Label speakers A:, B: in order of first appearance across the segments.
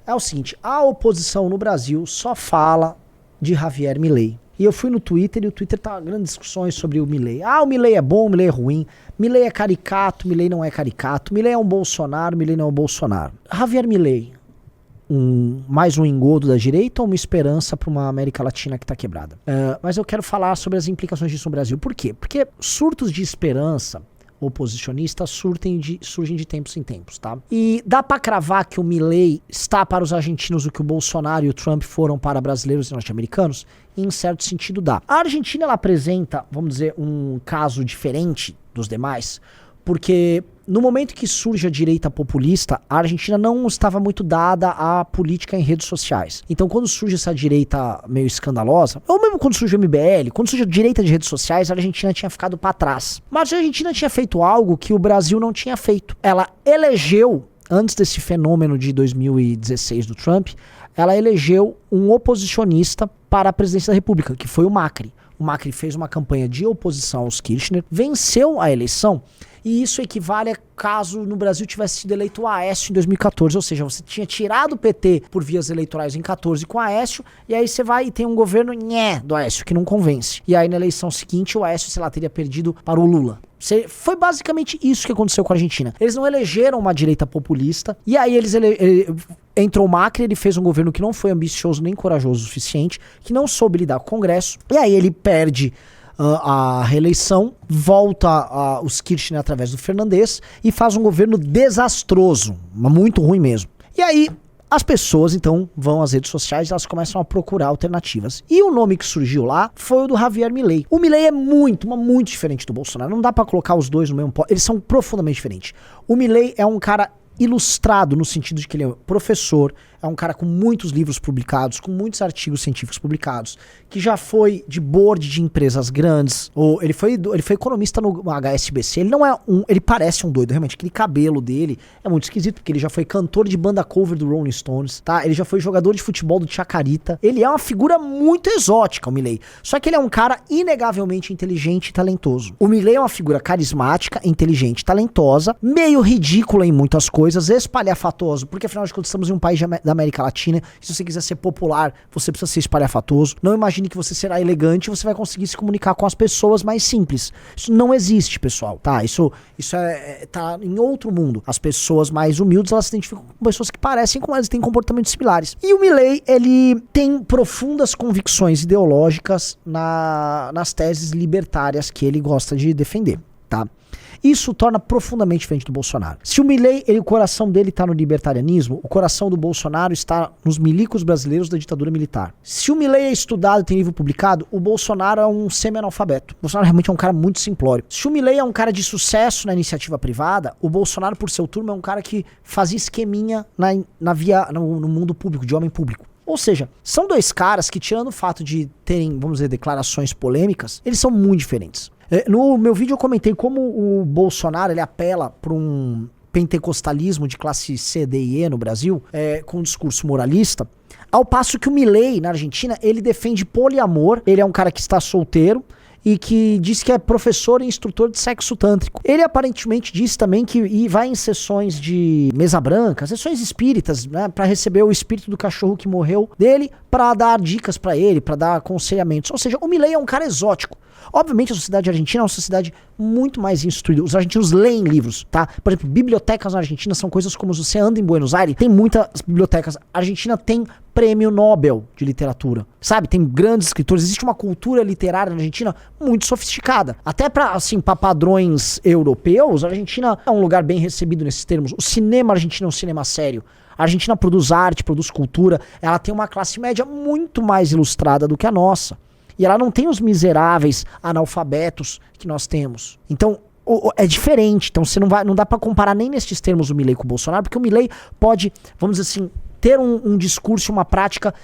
A: é o seguinte, a oposição no Brasil só fala de Javier Milei. E eu fui no Twitter e o Twitter tá grandes discussões sobre o Milei. Ah, o Milei é bom, o Milei é ruim. Milei é caricato, Milei não é caricato. Milei é um Bolsonaro, Milei não é um Bolsonaro. Javier Milei, mais um engodo da direita ou uma esperança para uma América Latina que está quebrada? Mas eu quero falar sobre as implicações disso no Brasil. Por quê? Porque surtos de esperança oposicionistas surgem de tempos em tempos, tá? E dá pra cravar que o Milei está para os argentinos o que o Bolsonaro e o Trump foram para brasileiros e norte-americanos? Em certo sentido dá. A Argentina, ela apresenta, vamos dizer, um caso diferente dos demais, porque no momento que surge a direita populista, a Argentina não estava muito dada à política em redes sociais. Então, quando surge essa direita meio escandalosa, ou mesmo quando surge o MBL, quando surge a direita de redes sociais, a Argentina tinha ficado para trás. Mas a Argentina tinha feito algo que o Brasil não tinha feito. Ela elegeu, antes desse fenômeno de 2016 do Trump, ela elegeu um oposicionista para a presidência da República, que foi o Macri. O Macri fez uma campanha de oposição aos Kirchner, venceu a eleição, e isso equivale a caso no Brasil tivesse sido eleito o Aécio em 2014, ou seja, você tinha tirado o PT por vias eleitorais em 14 com o Aécio, e aí você vai e tem um governo do Aécio, que não convence. E aí na eleição seguinte o Aécio, sei lá, teria perdido para o Lula. Foi basicamente isso que aconteceu com a Argentina. Eles não elegeram uma direita populista, e aí entrou o Macri, ele fez um governo que não foi ambicioso nem corajoso o suficiente, que não soube lidar com o Congresso, e aí ele perde a reeleição, volta os Kirchner através do Fernandes e faz um governo desastroso, muito ruim mesmo. E aí as pessoas então vão às redes sociais e elas começam a procurar alternativas. E o nome que surgiu lá foi o do Javier Milei. O Milei é muito diferente do Bolsonaro. Não dá pra colocar os dois no mesmo pote. Eles são profundamente diferentes. O Milei é um cara ilustrado no sentido de que ele é professor, é um cara com muitos livros publicados, com muitos artigos científicos publicados, que já foi de board de empresas grandes, ou ele foi economista no HSBC. Ele não é ele parece um doido, realmente. Aquele cabelo dele é muito esquisito, porque ele já foi cantor de banda cover do Rolling Stones, tá? Ele já foi jogador de futebol do Chacarita. Ele é uma figura muito exótica, o Milei. Só que ele é um cara inegavelmente inteligente e talentoso. O Milei é uma figura carismática, inteligente, talentosa, meio ridícula em muitas coisas, espalhafatoso, porque afinal de contas estamos em um país da América Latina. Se você quiser ser popular, você precisa ser espalhafatoso. Não imagine que você será elegante e você vai conseguir se comunicar com as pessoas mais simples. Isso não existe, pessoal, tá? Isso tá em outro mundo. As pessoas mais humildes, elas se identificam com pessoas que parecem com elas, têm comportamentos similares. E o Milei, ele tem profundas convicções ideológicas nas teses libertárias que ele gosta de defender, tá? Isso torna profundamente diferente do Bolsonaro. Se o Milei, o coração dele está no libertarianismo, o coração do Bolsonaro está nos milicos brasileiros da ditadura militar. Se o Milei é estudado e tem livro publicado, o Bolsonaro é um semi-analfabeto. O Bolsonaro realmente é um cara muito simplório. Se o Milei é um cara de sucesso na iniciativa privada, o Bolsonaro, por seu turno, é um cara que fazia esqueminha no mundo público, de homem público. Ou seja, são dois caras que, tirando o fato de terem, vamos dizer, declarações polêmicas, eles são muito diferentes. No meu vídeo eu comentei como o Bolsonaro ele apela para um pentecostalismo de classe C, D e E no Brasil, com um discurso moralista, ao passo que o Milei, na Argentina, ele defende poliamor, ele é um cara que está solteiro, e que diz que é professor e instrutor de sexo tântrico. Ele aparentemente diz também que vai em sessões de mesa branca, sessões espíritas, né, para receber o espírito do cachorro que morreu dele, para dar dicas para ele, para dar aconselhamentos. Ou seja, o Milei é um cara exótico. Obviamente a sociedade argentina é uma sociedade muito mais instruída. Os argentinos leem livros, tá? Por exemplo, bibliotecas na Argentina são coisas como você anda em Buenos Aires, tem muitas bibliotecas. A Argentina tem prêmio Nobel de literatura, sabe? Tem grandes escritores. Existe uma cultura literária na Argentina muito sofisticada. Até para padrões europeus, a Argentina é um lugar bem recebido nesses termos. O cinema argentino é um cinema sério. A Argentina produz arte, produz cultura. Ela tem uma classe média muito mais ilustrada do que a nossa. E ela não tem os miseráveis analfabetos que nós temos. Então, é diferente. Então, não dá pra comparar nem nestes termos o Milei com o Bolsonaro, porque o Milei pode, vamos dizer assim, ter um discurso, uma prática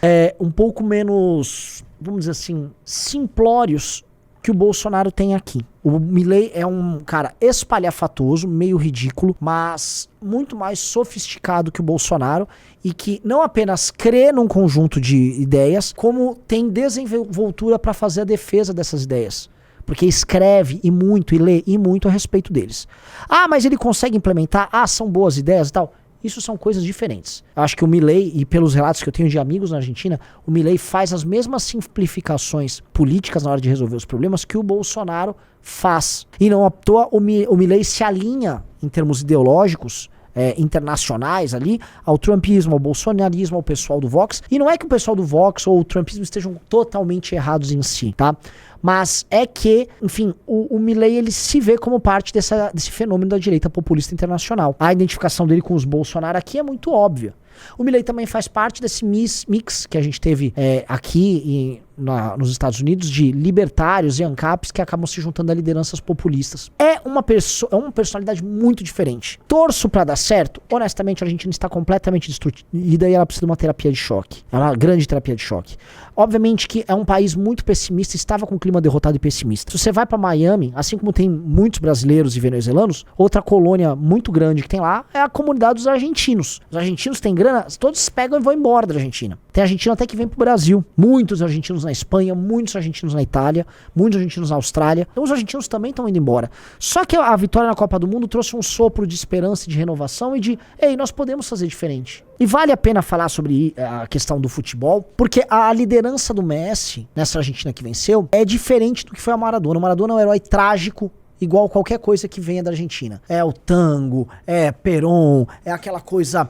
A: um pouco menos, vamos dizer assim, simplórios que o Bolsonaro tem aqui. O Milei é um cara espalhafatoso, meio ridículo, mas muito mais sofisticado que o Bolsonaro e que não apenas crê num conjunto de ideias, como tem desenvoltura para fazer a defesa dessas ideias. Porque escreve e muito, e lê e muito a respeito deles. Ah, mas ele consegue implementar? Ah, são boas ideias e tal. Isso são coisas diferentes. Eu acho que o Milei, e pelos relatos que eu tenho de amigos na Argentina, o Milei faz as mesmas simplificações políticas na hora de resolver os problemas que o Bolsonaro faz. E não à toa o Milei se alinha em termos ideológicos internacionais ali, ao trumpismo, ao bolsonarismo, ao pessoal do Vox. E não é que o pessoal do Vox ou o trumpismo estejam totalmente errados em si, tá? Mas é que, enfim, o Milei, ele se vê como parte desse fenômeno da direita populista internacional. A identificação dele com os Bolsonaro aqui é muito óbvia. O Milei também faz parte desse mix que a gente teve aqui nos Estados Unidos de libertários e ANCAPs que acabam se juntando a lideranças populistas. É uma personalidade muito diferente. Torço pra dar certo. Honestamente, a Argentina está completamente destruída e ela precisa de uma terapia de choque. É uma grande terapia de choque. Obviamente que é um país muito pessimista, estava com um clima derrotado e pessimista. Se você vai pra Miami, assim como tem muitos brasileiros e venezuelanos, outra colônia muito grande que tem lá é a comunidade dos argentinos. Os argentinos têm grana, todos pegam e vão embora da Argentina. Tem argentino até que vem pro Brasil. Muitos argentinos na Espanha, muitos argentinos na Itália, muitos argentinos na Austrália. Então os argentinos também estão indo embora. Só que a vitória na Copa do Mundo trouxe um sopro de esperança, de renovação e de, ei, nós podemos fazer diferente. E vale a pena falar sobre a questão do futebol, porque a liderança do Messi, nessa Argentina que venceu, é diferente do que foi a Maradona. O Maradona é um herói trágico, igual qualquer coisa que venha da Argentina. É o tango, é Perón, é aquela coisa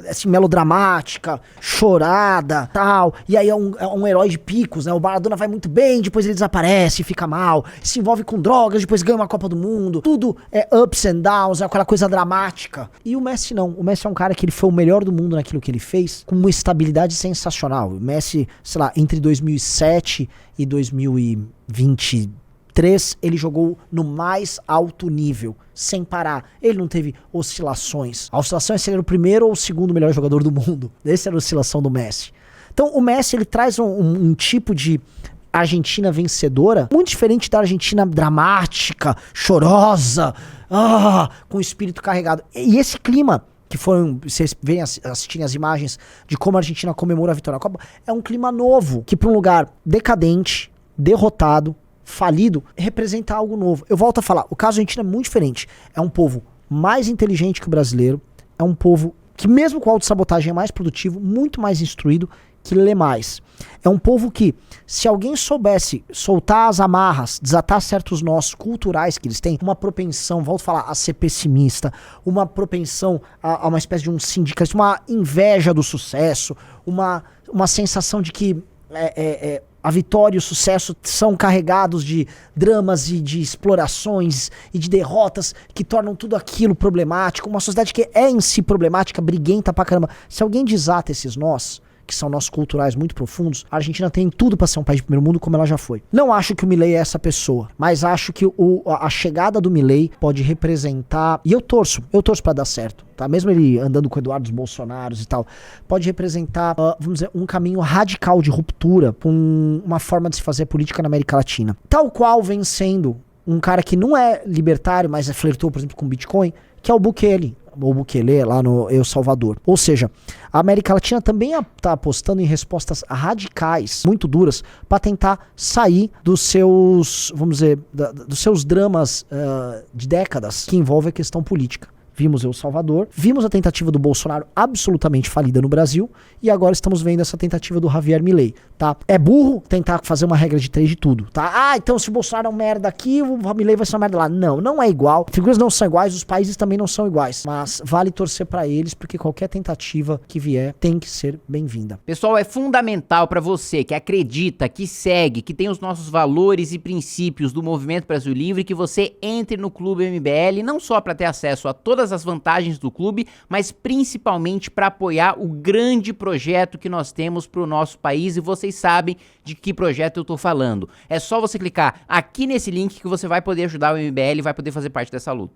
A: assim, melodramática, chorada, tal. E aí é um herói de picos, né? O Maradona vai muito bem, depois ele desaparece, fica mal, se envolve com drogas, depois ganha uma Copa do Mundo. Tudo é ups and downs, é aquela coisa dramática. E o Messi não. O Messi é um cara que ele foi o melhor do mundo naquilo que ele fez, com uma estabilidade sensacional. O Messi, sei lá, entre 2007 e 2023, ele jogou no mais alto nível, sem parar. Ele não teve oscilações. A oscilação é se ele era o primeiro ou o segundo melhor jogador do mundo. Essa era a oscilação do Messi. Então o Messi, ele traz um tipo de Argentina vencedora muito diferente da Argentina dramática, chorosa, com o espírito carregado. E esse clima que vocês vêm assistirem as imagens de como a Argentina comemora a vitória na Copa, é um clima novo, que para um lugar decadente, derrotado, falido, representa algo novo. Eu volto a falar, o caso argentino é muito diferente. É um povo mais inteligente que o brasileiro, é um povo que mesmo com autossabotagem é mais produtivo, muito mais instruído, que lê mais. É um povo que, se alguém soubesse soltar as amarras, desatar certos nós culturais que eles têm, uma propensão, volto a falar, a ser pessimista, uma propensão a uma espécie de um sindicalismo, uma inveja do sucesso, uma sensação de que a vitória e o sucesso são carregados de dramas e de explorações e de derrotas que tornam tudo aquilo problemático. Uma sociedade que é em si problemática, briguenta pra caramba. Se alguém desata esses nós, que são nós culturais muito profundos, a Argentina tem tudo pra ser um país de primeiro mundo como ela já foi. Não acho que o Milei é essa pessoa, mas acho que a chegada do Milei pode representar, e eu torço pra dar certo, tá? Mesmo ele andando com o Eduardo Bolsonaro e tal, pode representar, vamos dizer, um caminho radical de ruptura com uma forma de se fazer política na América Latina. Tal qual vem sendo um cara que não é libertário, mas flertou, por exemplo, com Bitcoin, que é o Bukele. O Bukele lá no El Salvador. Ou seja, a América Latina também está apostando em respostas radicais, muito duras, para tentar sair dos seus, vamos dizer, dos seus dramas de décadas que envolvem a questão política. Vimos El Salvador, vimos a tentativa do Bolsonaro absolutamente falida no Brasil e agora estamos vendo essa tentativa do Javier Milei, tá? É burro tentar fazer uma regra de 3 de tudo, tá? Então se o Bolsonaro é um merda aqui, o Milei vai ser uma merda lá. Não é igual. Figuras não são iguais, os países também não são iguais, mas vale torcer pra eles porque qualquer tentativa que vier tem que ser bem-vinda.
B: Pessoal, é fundamental pra você que acredita, que segue, que tem os nossos valores e princípios do Movimento Brasil Livre, que você entre no Clube MBL, não só pra ter acesso a todas as vantagens do clube, mas principalmente para apoiar o grande projeto que nós temos para o nosso país, e vocês sabem de que projeto eu tô falando. É só você clicar aqui nesse link que você vai poder ajudar o MBL e vai poder fazer parte dessa luta.